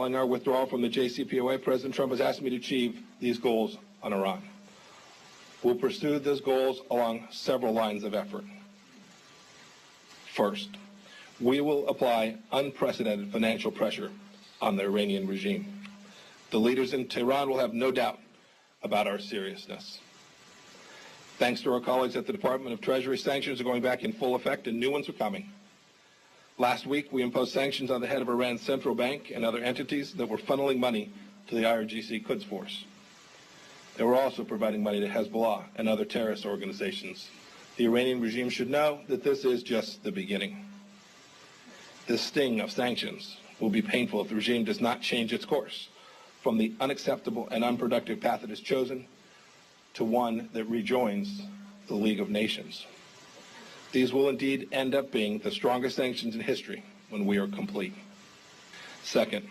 Following our withdrawal from the JCPOA, President Trump has asked me to achieve these goals on Iran. We'll pursue those goals along several lines of effort. First, we will apply unprecedented financial pressure on the Iranian regime. The leaders in Tehran will have no doubt about our seriousness. Thanks to our colleagues at the Department of Treasury, sanctions are going back in full effect and new ones are coming. Last week, we imposed sanctions on the head of Iran's central bank and other entities that were funneling money to the IRGC Quds Force. They were also providing money to Hezbollah and other terrorist organizations. The Iranian regime should know that this is just the beginning. The sting of sanctions will be painful if the regime does not change its course from the unacceptable and unproductive path it has chosen to one that rejoins the League of Nations. These will indeed end up being the strongest sanctions in history when we are complete. Second,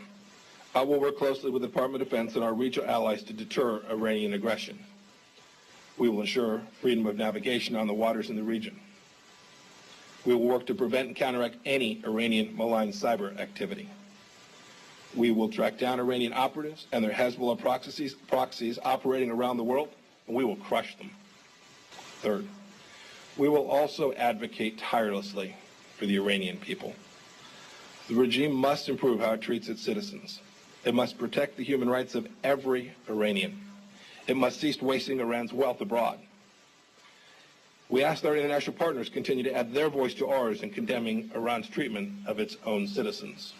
I will work closely with the Department of Defense and our regional allies to deter Iranian aggression. We will ensure freedom of navigation on the waters in the region. We will work to prevent and counteract any Iranian malign cyber activity. We will track down Iranian operatives and their Hezbollah proxies operating around the world, and we will crush them. Third, we will also advocate tirelessly for the Iranian people. The regime must improve how it treats its citizens. It must protect the human rights of every Iranian. It must cease wasting Iran's wealth abroad. We ask our international partners to continue to add their voice to ours in condemning Iran's treatment of its own citizens.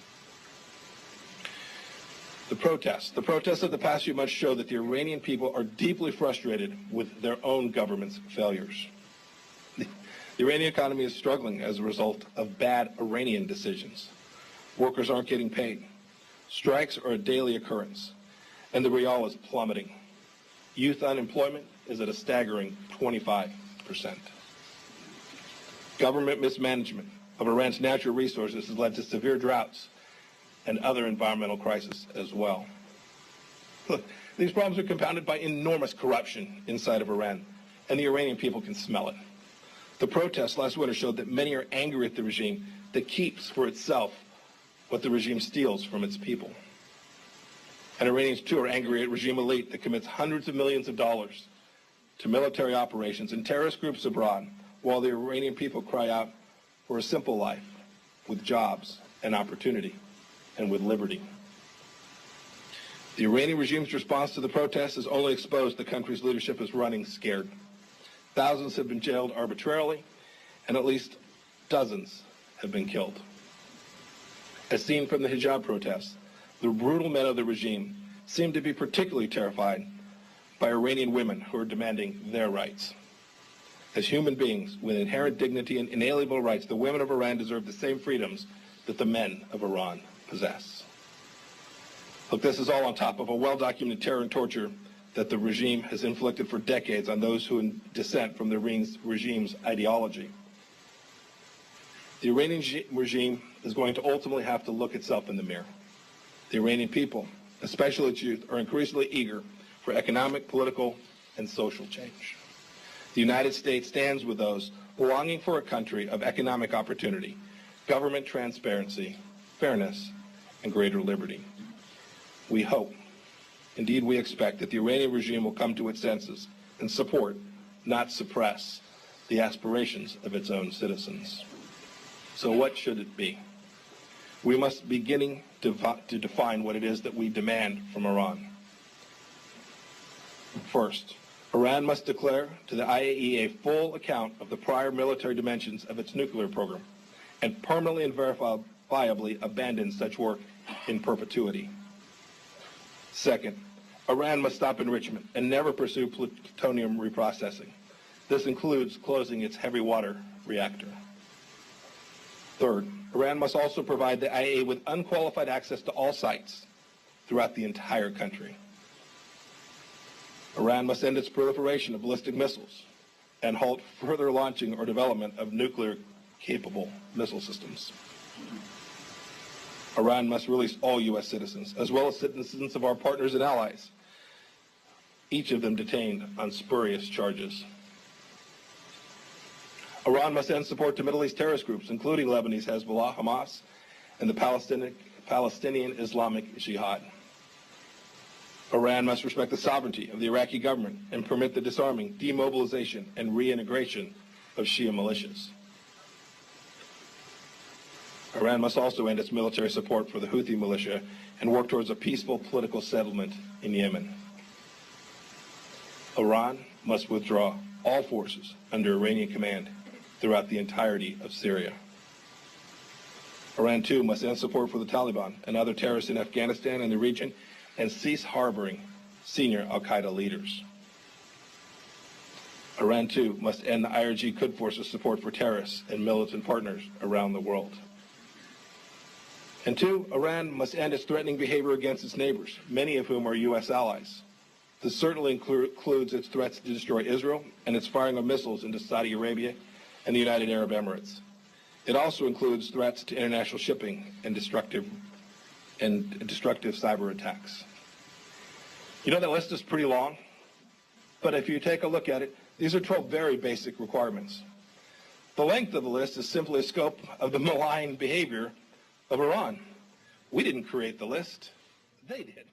The protests of the past few months show that the Iranian people are deeply frustrated with their own government's failures. The Iranian economy is struggling as a result of bad Iranian decisions. Workers aren't getting paid. Strikes are a daily occurrence, and the rial is plummeting. Youth unemployment is at a staggering 25%. Government mismanagement of Iran's natural resources has led to severe droughts and other environmental crises as well. Look, these problems are compounded by enormous corruption inside of Iran, and the Iranian people can smell it. The protests last winter showed that many are angry at the regime that keeps for itself what the regime steals from its people. And Iranians, too, are angry at regime elite that commits hundreds of millions of dollars to military operations and terrorist groups abroad, while the Iranian people cry out for a simple life with jobs and opportunity and with liberty. The Iranian regime's response to the protests has only exposed the country's leadership as running scared. Thousands have been jailed arbitrarily, and at least dozens have been killed. As seen from the hijab protests, the brutal men of the regime seem to be particularly terrified by Iranian women who are demanding their rights. As human beings with inherent dignity and inalienable rights, the women of Iran deserve the same freedoms that the men of Iran possess. Look, this is all on top of a well-documented terror and torture that the regime has inflicted for decades on those who dissent from the regime's ideology. The Iranian regime is going to ultimately have to look itself in the mirror. The Iranian people, especially its youth, are increasingly eager for economic, political, and social change. The United States stands with those longing for a country of economic opportunity, government transparency, fairness, and greater liberty. We hope, indeed we expect, that the Iranian regime will come to its senses and support, not suppress, the aspirations of its own citizens. So what should it be? We must begin to define what it is that we demand from Iran. First, Iran must declare to the IAEA a full account of the prior military dimensions of its nuclear program and permanently and verifiably abandon such work in perpetuity. Second, Iran must stop enrichment and never pursue plutonium reprocessing. This includes closing its heavy water reactor. Third, Iran must also provide the IAEA with unqualified access to all sites throughout the entire country. Iran must end its proliferation of ballistic missiles and halt further launching or development of nuclear-capable missile systems. Iran must release all U.S. citizens, as well as citizens of our partners and allies, each of them detained on spurious charges. Iran must end support to Middle East terrorist groups, including Lebanese Hezbollah, Hamas, and the Palestinian Islamic Jihad. Iran must respect the sovereignty of the Iraqi government and permit the disarming, demobilization, and reintegration of Shia militias. Iran must also end its military support for the Houthi militia and work towards a peaceful political settlement in Yemen. Iran must withdraw all forces under Iranian command throughout the entirety of Syria. Iran, too, must end support for the Taliban and other terrorists in Afghanistan and the region and cease harboring senior al-Qaeda leaders. Iran, too, must end the IRG Quds Force's support for terrorists and militant partners around the world. And two, Iran must end its threatening behavior against its neighbors, many of whom are U.S. allies. This certainly includes its threats to destroy Israel and its firing of missiles into Saudi Arabia and the United Arab Emirates. It also includes threats to international shipping and destructive cyber attacks. You know, that list is pretty long, but if you take a look at it, these are 12 very basic requirements. The length of the list is simply a scope of the malign behavior of Iran. We didn't create the list. They did.